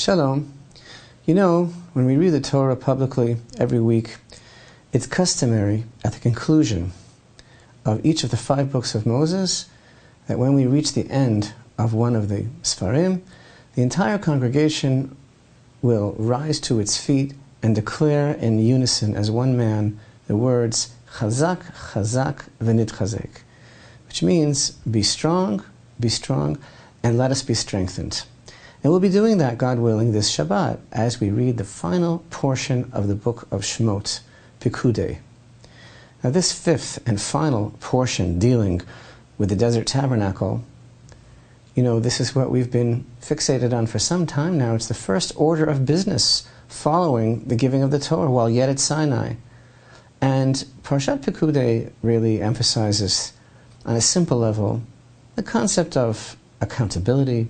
Shalom. You know, when we read the Torah publicly every week, it's customary at the conclusion of each of the 5 books of Moses that when we reach the end of one of the Sfarim, the entire congregation will rise to its feet and declare in unison as one man the words Chazak, Chazak, v'nitchazek, which means be strong, and let us be strengthened. And we'll be doing that, God willing, this Shabbat as we read the final portion of the book of Shemot, Perkudei. Now this 5th and final portion dealing with the desert tabernacle, you know, this is what we've been fixated on for some time now. It's the first order of business following the giving of the Torah while yet at Sinai. And Parshat Perkudei really emphasizes on a simple level the concept of accountability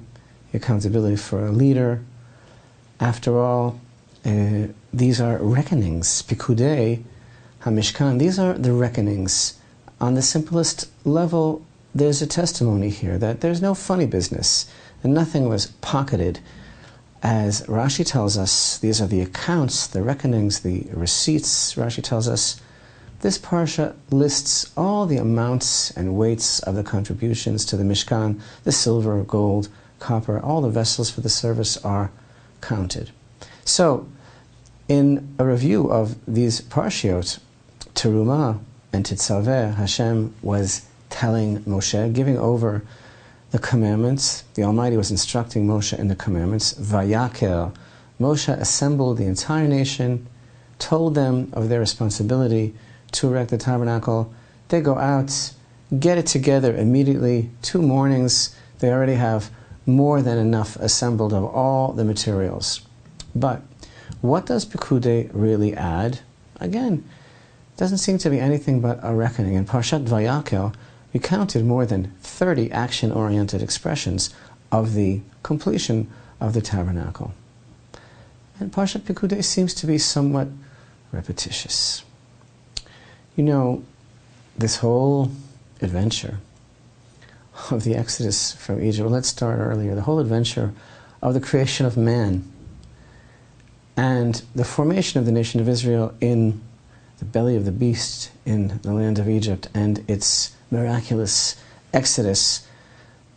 for a leader. After all, these are reckonings. Perkudei, HaMishkan, these are the reckonings. On the simplest level, there's a testimony here that there's no funny business, and nothing was pocketed. As Rashi tells us, these are the accounts, the reckonings, the receipts. Rashi tells us, this Parsha lists all the amounts and weights of the contributions to the Mishkan, the silver, gold, copper, all the vessels for the service are counted. So, in a review of these Parshiot, Terumah and Tetzaveh, Hashem was telling Moshe, giving over the commandments. The Almighty was instructing Moshe in the commandments. Vayakel, Moshe assembled the entire nation, told them of their responsibility to erect the tabernacle. They go out, get it together immediately. 2 mornings, they already have more than enough assembled of all the materials. But what does Perkudei really add? Again, doesn't seem to be anything but a reckoning. In Parshat Vayakel, we counted more than 30 action-oriented expressions of the completion of the tabernacle. And Parshat Perkudei seems to be somewhat repetitious. You know, this whole adventure of the Exodus from Egypt, let's start earlier, the whole adventure of the creation of man and the formation of the nation of Israel in the belly of the beast in the land of Egypt and its miraculous exodus,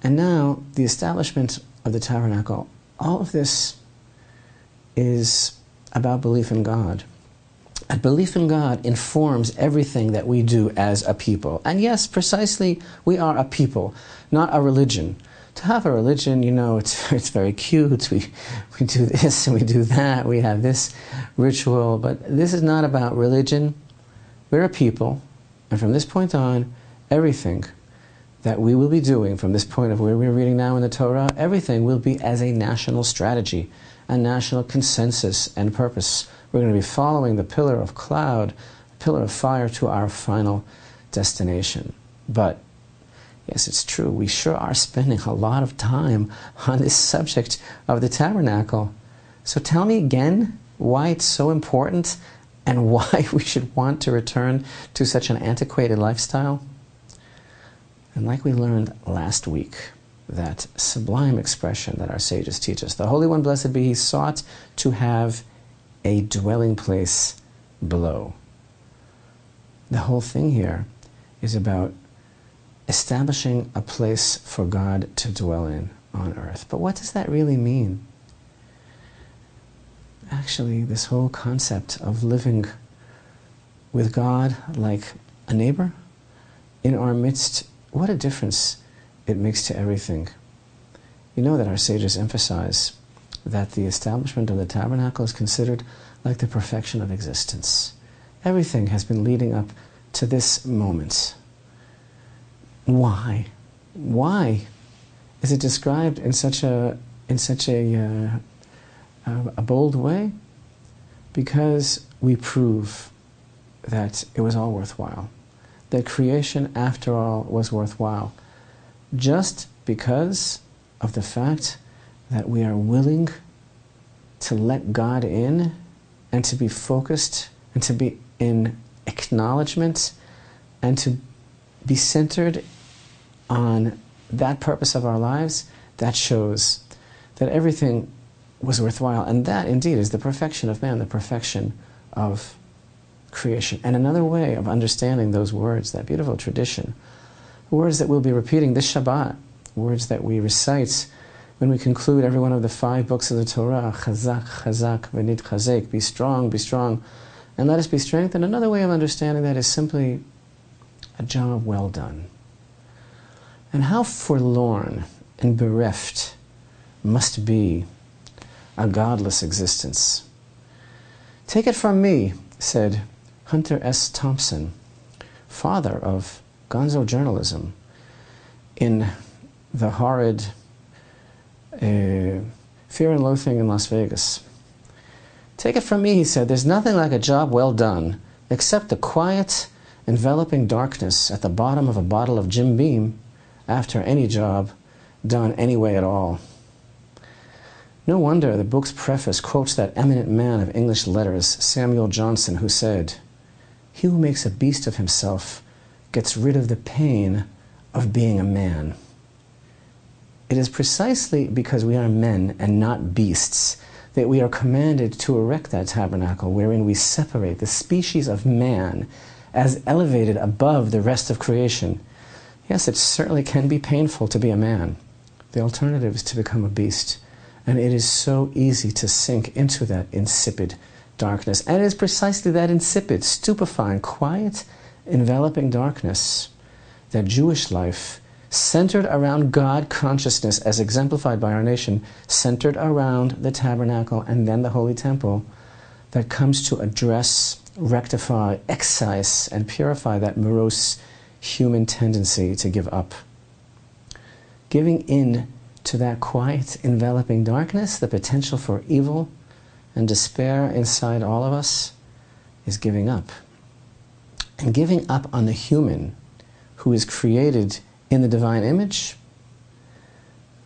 and now the establishment of the tabernacle. All of this is about belief in God. And belief in God informs everything that we do as a people. And yes, precisely, we are a people, not a religion. To have a religion, you know, it's very cute. We do this and we do that. We have this ritual. But this is not about religion. We're a people. And from this point on, everything that we will be doing from this point of where we're reading now in the Torah, everything will be as a national strategy, a national consensus and purpose. We're going to be following the pillar of cloud, the pillar of fire to our final destination. But, yes, it's true, we sure are spending a lot of time on this subject of the tabernacle. So tell me again why it's so important and why we should want to return to such an antiquated lifestyle. And like we learned last week, that sublime expression that our sages teach us, the Holy One, blessed be He, sought to have a dwelling place below. The whole thing here is about establishing a place for God to dwell in on earth. But what does that really mean? Actually, this whole concept of living with God like a neighbor in our midst, what a difference it makes to everything. You know that our sages emphasize that the establishment of the tabernacle is considered like the perfection of existence. Everything has been leading up to this moment. Why? Why is it described in such a bold way? Because we prove that it was all worthwhile. That creation, after all, was worthwhile. Just because of the fact that we are willing to let God in and to be focused and to be in acknowledgement and to be centered on that purpose of our lives, that shows that everything was worthwhile. And that, indeed, is the perfection of man, the perfection of creation. And another way of understanding those words, that beautiful tradition, words that we'll be repeating this Shabbat, words that we recite when we conclude every one of the 5 books of the Torah, Chazak, Chazak, V'nit Chazek, be strong, and let us be strengthened. Another way of understanding that is simply a job well done. And how forlorn and bereft must be a godless existence. Take it from me, said Hunter S. Thompson, father of gonzo journalism, in the horrid Fear and Loathing in Las Vegas. Take it from me, he said, there's nothing like a job well done except the quiet, enveloping darkness at the bottom of a bottle of Jim Beam after any job done any way at all. No wonder the book's preface quotes that eminent man of English letters, Samuel Johnson, who said, "He who makes a beast of himself gets rid of the pain of being a man." It is precisely because we are men and not beasts that we are commanded to erect that tabernacle wherein we separate the species of man as elevated above the rest of creation. Yes, it certainly can be painful to be a man. The alternative is to become a beast. And it is so easy to sink into that insipid darkness. And it is precisely that insipid, stupefying, quiet, enveloping darkness that Jewish life, centered around God consciousness as exemplified by our nation, centered around the tabernacle and then the Holy Temple, that comes to address, rectify, excise, and purify that morose human tendency to give up. Giving in to that quiet, enveloping darkness, the potential for evil and despair inside all of us, is giving up. And giving up on the human who is created in the divine image,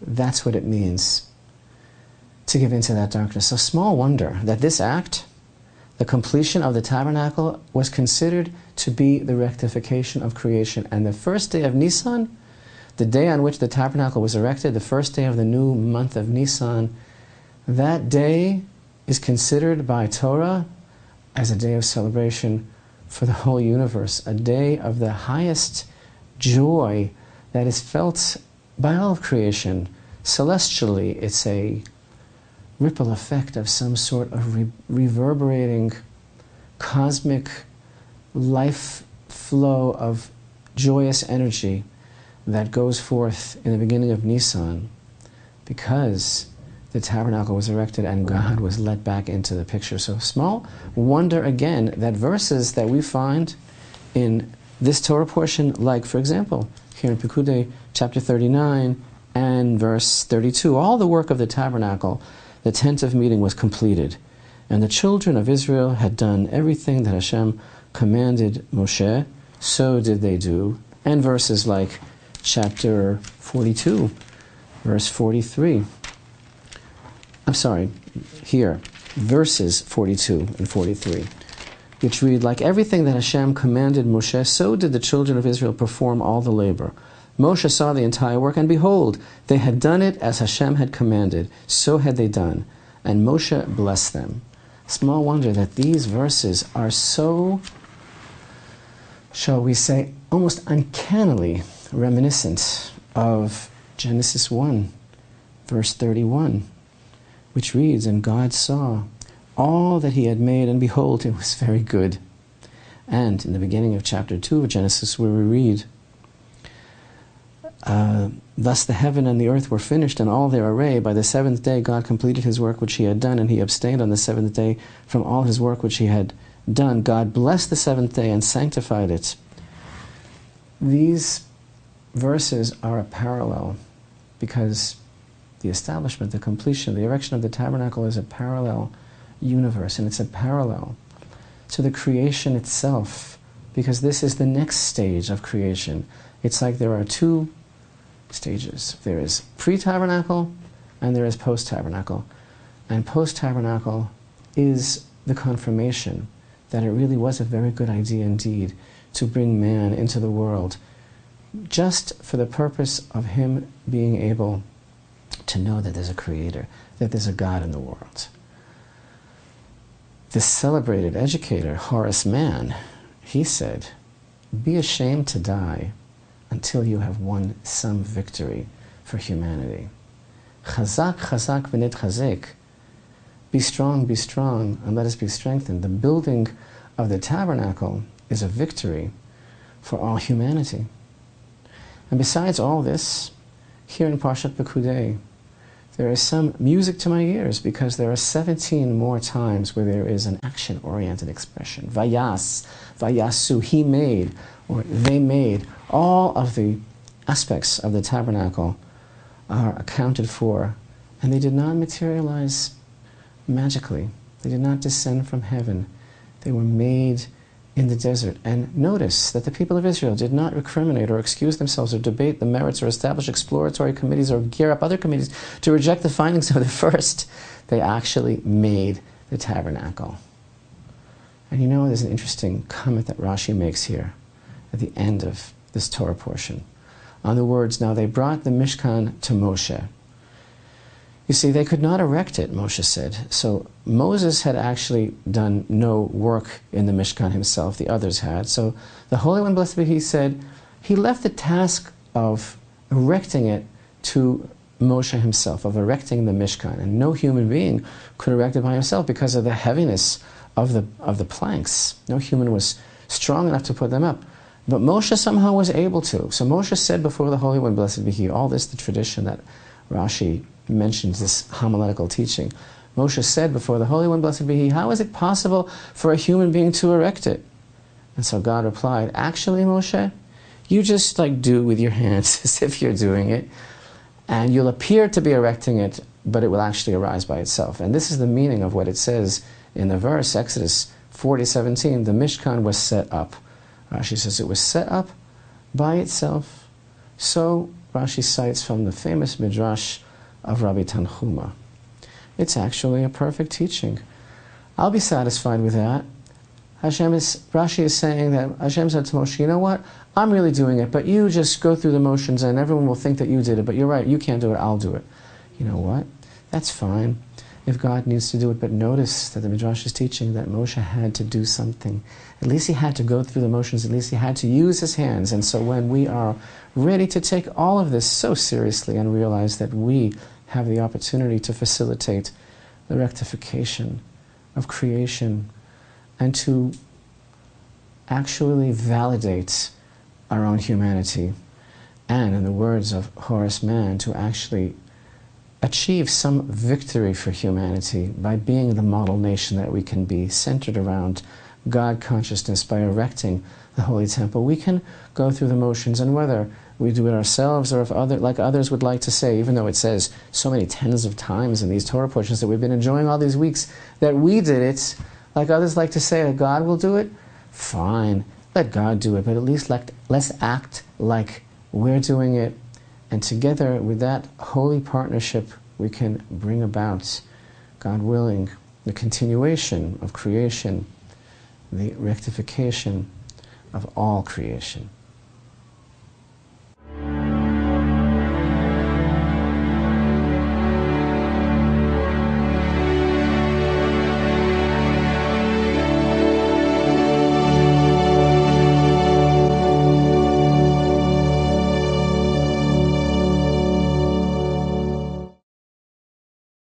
that's what it means to give into that darkness. So small wonder that this act, the completion of the tabernacle, was considered to be the rectification of creation. And the first day of Nisan, the day on which the tabernacle was erected, the first day of the new month of Nisan, that day is considered by Torah as a day of celebration for the whole universe, a day of the highest joy that is felt by all of creation. Celestially, it's a ripple effect of some sort of reverberating cosmic life flow of joyous energy that goes forth in the beginning of Nisan, because the tabernacle was erected and God was let back into the picture. So small wonder again that verses that we find in this Torah portion, like, for example, here in Perkudei, chapter 39 and verse 32, all the work of the tabernacle, the tent of meeting, was completed, and the children of Israel had done everything that Hashem commanded Moshe, so did they do. And verses like chapter 42, verse 43. I'm sorry, here, verses 42 and 43, which read, like everything that Hashem commanded Moshe, so did the children of Israel perform all the labor. Moshe saw the entire work, and behold, they had done it as Hashem had commanded, so had they done, and Moshe blessed them. Small wonder that these verses are so, shall we say, almost uncannily reminiscent of Genesis 1, verse 31, which reads, and God saw all that he had made, and behold, it was very good. And in the beginning of chapter 2 of Genesis, where we read, thus the heaven and the earth were finished, and all their array. By the seventh day God completed his work which he had done, and he abstained on the seventh day from all his work which he had done. God blessed the seventh day and sanctified it. These verses are a parallel, because the establishment, the completion, the erection of the tabernacle is a parallel universe, and it's a parallel to the creation itself, because this is the next stage of creation. It's like there are two stages. There is pre-tabernacle and there is post-tabernacle. And post-tabernacle is the confirmation that it really was a very good idea indeed to bring man into the world just for the purpose of him being able to know that there's a creator, that there's a God in the world. This celebrated educator, Horace Mann, he said, "Be ashamed to die until you have won some victory for humanity. Chazak, chazak, v'nit chazek. Be strong, and let us be strengthened." The building of the tabernacle is a victory for all humanity. And besides all this, here in Parshat Perkudei, there is some music to my ears, because there are 17 more times where there is an action-oriented expression. Vayas, vayasu, he made, or they made. All of the aspects of the tabernacle are accounted for, and they did not materialize magically. They did not descend from heaven. They were made in the desert. And notice that the people of Israel did not recriminate or excuse themselves or debate the merits or establish exploratory committees or gear up other committees to reject the findings of the first. They actually made the tabernacle. And you know, there's an interesting comment that Rashi makes here at the end of this Torah portion on the words, "Now they brought the Mishkan to Moshe." You see, they could not erect it, Moshe said. So Moses had actually done no work in the Mishkan himself, the others had. So the Holy One, blessed be He, said he left the task of erecting it to Moshe himself, of erecting the Mishkan. And no human being could erect it by himself because of the heaviness of the planks. No human was strong enough to put them up. But Moshe somehow was able to. So Moshe said before the Holy One, blessed be He, all this, the tradition that Rashi mentions, this homiletical teaching. Moshe said before the Holy One, blessed be He, how is it possible for a human being to erect it? And so God replied, actually, Moshe, you just do with your hands as if you're doing it, and you'll appear to be erecting it, but it will actually arise by itself. And this is the meaning of what it says in the verse, Exodus 40:17, the Mishkan was set up. Rashi says it was set up by itself. So Rashi cites from the famous Midrash of Rabbi Tanchuma. It's actually a perfect teaching. I'll be satisfied with that. Rashi is saying that Hashem said to Moshe, you know what? I'm really doing it, but you just go through the motions and everyone will think that you did it, but you're right, you can't do it, I'll do it. You know what? That's fine if God needs to do it, but notice that the Midrash is teaching that Moshe had to do something. At least he had to go through the motions, at least he had to use his hands. And so when we are ready to take all of this so seriously and realize that we have the opportunity to facilitate the rectification of creation and to actually validate our own humanity, and in the words of Horace Mann, to actually achieve some victory for humanity by being the model nation that we can be, centered around God consciousness by erecting the Holy Temple, we can go through the motions, and whether we do it ourselves or if others would like to say, even though it says so many tens of times in these Torah portions that we've been enjoying all these weeks that we did it, like others like to say that God will do it, fine, let God do it, but at least let's act like we're doing it, and together with that holy partnership we can bring about, God willing, the continuation of creation, the rectification of all creation.